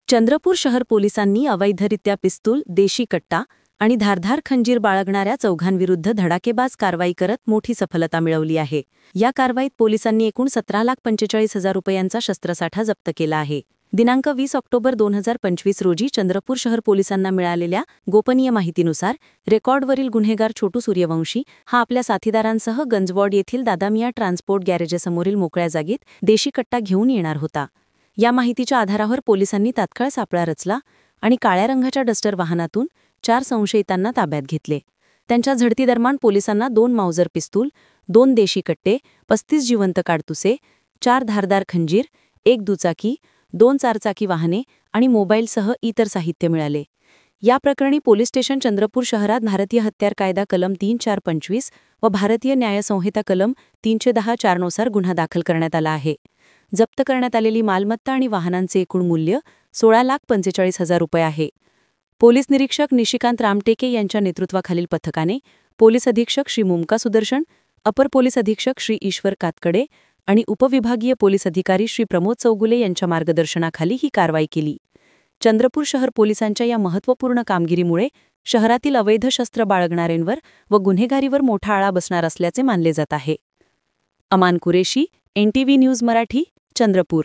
चंद्रपूर शहर पोलिसांनी अवैधरित्या पिस्तूल, देशी कट्टा आणि धारधार खंजीर बाळगणाऱ्या चौघांविरुद्ध धडाकेबाज कारवाई करत मोठी सफलता मिळवली आहे. या कारवाईत पोलिसांनी एकूण 17,45,000 रुपयांचा शस्त्रसाठा जप्त केला आहे. दिनांक 20 ऑक्टोबर 2025 रोजी चंद्रपूर शहर पोलिसांना मिळालेल्या गोपनीय माहितीनुसार रेकॉर्डवरील गुन्हेगार छोटू सूर्यवंशी हा आपल्या साथीदारांसह गंजवॉड येथील दादामिया ट्रान्सपोर्ट गॅरेजसमोरील मोकळ्या जागेत देशी कट्टा घेऊन येणार होता. या माहितीच्या आधारावर पोलिसांनी तात्काळ सापळा रचला आणि काळ्या रंगाच्या डस्टर वाहनातून 4 संशयितांना ताब्यात घेतले. त्यांच्या झडतीदरम्यान पोलिसांना 2 माउजर पिस्तूल, 2 देशी कट्टे, 35 जिवंत काडतुसे, 4 धारदार खंजीर, 1 दुचाकी, 2 चारचाकी वाहने आणि मोबाईलसह इतर साहित्य मिळाले. या प्रकरणी पोलीस स्टेशन चंद्रपूर शहरात भारतीय हत्यार कायदा कलम 3425 व भारतीय न्याय संहिता कलम 310(4) नुसार गुन्हा दाखल करण्यात आला आहे. जप्त करण्यात आलेली मालमत्ता आणि वाहनांचे एकूण मूल्य 16,45,000 रुपये आहे. पोलीस निरीक्षक निशिकांत रामटेके यांच्या नेतृत्वाखालील पथकाने पोलीस अधीक्षक श्री मुमका सुदर्शन, अपर पोलीस अधीक्षक श्री ईश्वर कातकडे आणि उपविभागीय पोलीस अधिकारी श्री प्रमोद चौगुले यांच्या मार्गदर्शनाखाली ही कारवाई केली. चंद्रपूर शहर पोलिसांच्या या महत्त्वपूर्ण कामगिरीमुळे शहरातील अवैध शस्त्र बाळगणाऱ्यांवर व गुन्हेगारीवर मोठा आळा बसणार असल्याचे मानले जात आहे. अमान कुरेशी, NTV न्यूज मराठी, चंद्रपूर.